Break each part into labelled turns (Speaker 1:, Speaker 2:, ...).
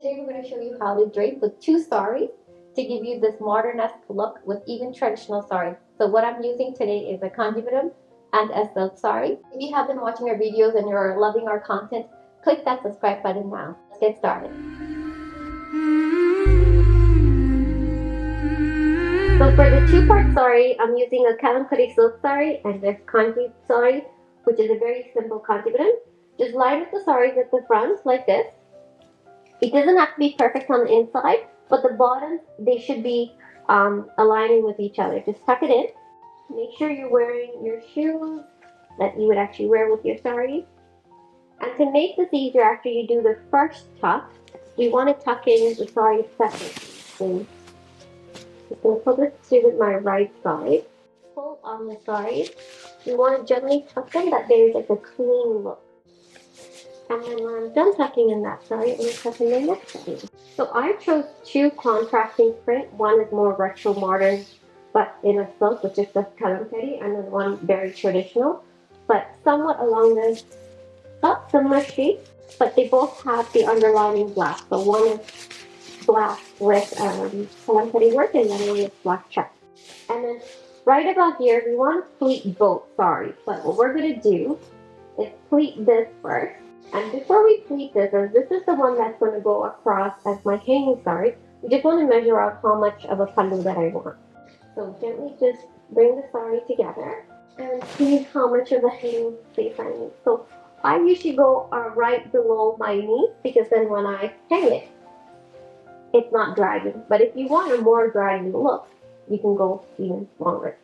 Speaker 1: Today we're going to show you how to drape with two sarees to give you this modern-esque look with even traditional sarees. So what I'm using today is a kanjivaram and a silk saree. If you have been watching our videos and you're loving our content, click that subscribe button now. Let's get started. So for the two-part saree, I'm using a kalamkari silk saree and this kanji saree, which is a very simple kanjivaram. Just line up the sarees at the front like this. It doesn't have to be perfect on the inside, but the bottoms, they should be aligning with each other. Just tuck it in. Make sure you're wearing your shoes that you would actually wear with your saree. And to make this easier after you do the first tuck, you want to tuck in the saree second. So I'm going to pull this through with my right side. Pull on the saree. You want to gently tuck them that there's like a clean look. And then when I'm done tucking in that saree, I'm going to tuck in the next saree. So I chose two contrasting print. One is more retro modern, but in a silk, which is the kalamkari, and then one very traditional, but somewhat along the similar shape. But they both have the underlining black. So one is black with kalamkari work, and then one is black check. And then right about here, we want to pleat both sarees. But what we're going to do is pleat this first. And before we pleat this, as this is the one that's going to go across as my hanging saree, we just want to measure out how much of a pallu that I want. So gently just bring the saree together and see how much of a hanging space I need. So I usually go right below my knee because then when I hang it, it's not dragging. But if you want a more dragging look, you can go even longer.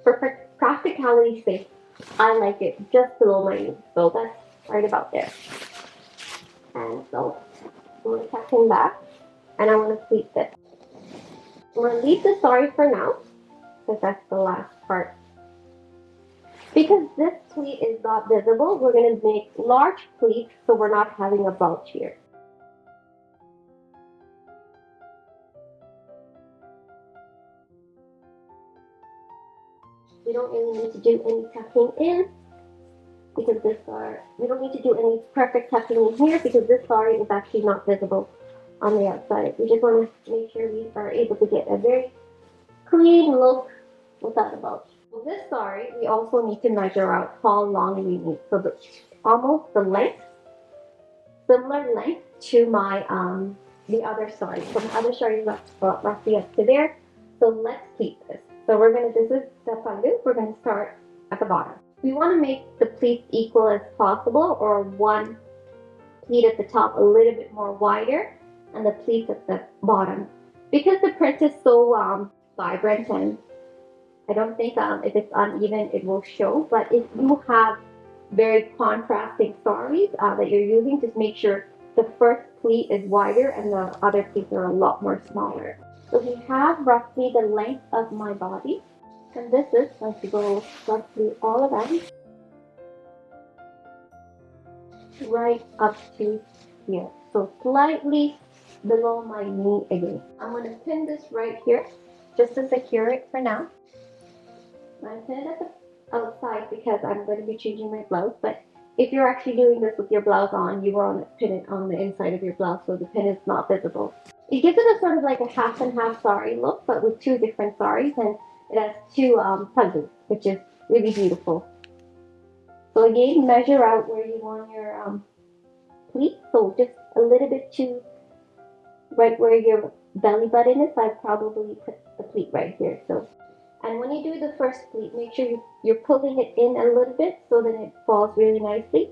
Speaker 1: For practicality's sake, I like it just below my knee. So that's right about there. And so I'm going to tuck in back and I want to pleat this. I'm going to leave the saree for now because that's the last part. Because this pleat is not visible, we're going to make large pleats so we're not having a bulge here. We don't really need to do any tucking in. Because we don't need to do any perfect tucking in here because this saree is actually not visible on the outside. We just want to make sure we are able to get a very clean look without a bulge. For this saree, we also need to measure out how long we need. So almost the length, similar length to my the other saree. So the other saree is roughly up to there. So let's pleat this. So this is the pallu. We're going to start at the bottom. We want to make the pleats equal as possible, or one pleat at the top a little bit more wider and the pleats at the bottom. Because the print is so vibrant and I don't think if it's uneven it will show, but if you have very contrasting sarees that you're using, just make sure the first pleat is wider and the other pleats are a lot more smaller. So we have roughly the length of my body. And this is going to go roughly all around, right up to here. So slightly below my knee again. I'm going to pin this right here just to secure it for now. I'm going to pin it at the outside because I'm going to be changing my blouse. But if you're actually doing this with your blouse on, you want to pin it on the inside of your blouse so the pin is not visible. It gives it a sort of like a half and half saree look, but with two different sarees, and it has two pallus, which is really beautiful. So again, measure out where you want your pleat. So just a little bit to right where your belly button is. I'd probably put the pleat right here. So, and when you do the first pleat, make sure you're pulling it in a little bit so that it falls really nicely.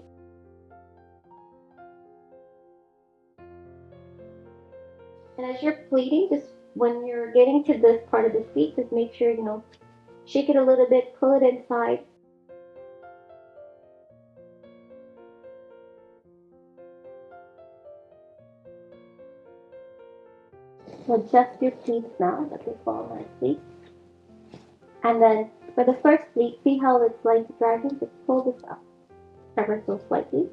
Speaker 1: And as you're pleating, just when you're getting to this part of the pleat, just make sure, shake it a little bit, pull it inside. Adjust your pleats now that they fall nicely. And then for the first pleat, see how it's like dragging? Just pull this up ever so slightly.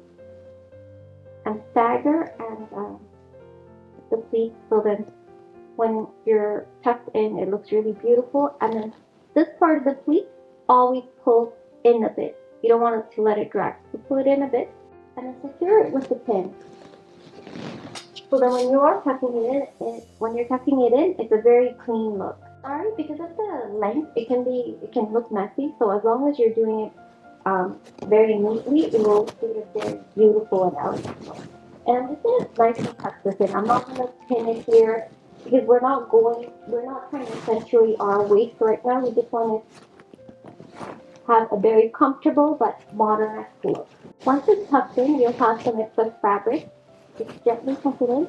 Speaker 1: And stagger and the pleat so that when you're tucked in, it looks really beautiful. And then this part of the pleat, always pull in a bit. You don't want to let it drag. So pull it in a bit and then secure it with the pin. So that when you are tucking it in, it's a very clean look. Sorry, because of the length, it can look messy. So as long as you're doing it very neatly, it will give it a very beautiful and elegant look. And I'm just gonna nicely tuck this in. I'm not gonna pin it here because we're not trying to accentuate our waist right now. We just want to have a very comfortable but modern look. Once it's tucked in, you'll have some excess fabric. Just gently tuck it in.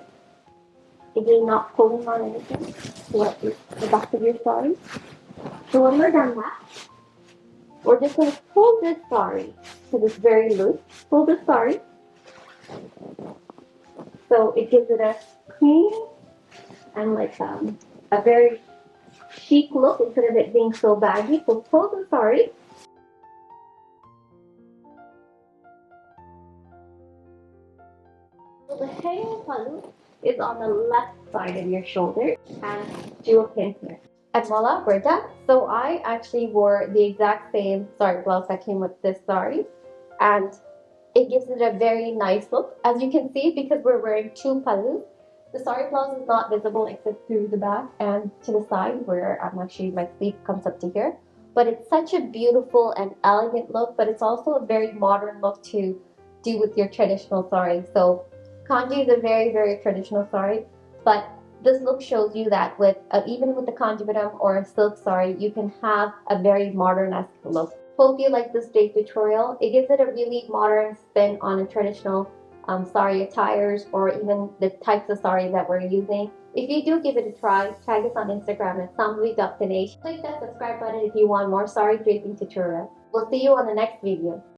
Speaker 1: Again, not pulling on anything. What is the back of your saree. So when we're done that, we're just going to pull this saree because it's very loose. Pull the saree so it gives it a clean and like a very chic look instead of it being so baggy. So pull the saree. So the hanging pallu is on the left side of your shoulder and do a pin here. And voila, we're done. So I actually wore the exact same saree blouse that came with this saree, and it gives it a very nice look. As you can see, because we're wearing two pallus, the saree blouse is not visible except through the back and to the side where I'm actually, my sleeve comes up to here. But it's such a beautiful and elegant look, but it's also a very modern look to do with your traditional saree. So kanji is a very, very traditional saree, but this look shows you that with even with the kanjivaram or a silk saree, you can have a very modern-esque look. Hope you like this drape tutorial. It gives it a really modern spin on a traditional saree attires or even the types of saree that we're using. If you do give it a try, tag us on Instagram at Sambavi Dinesh. Click that subscribe button if you want more saree draping tutorials. We'll see you on the next video.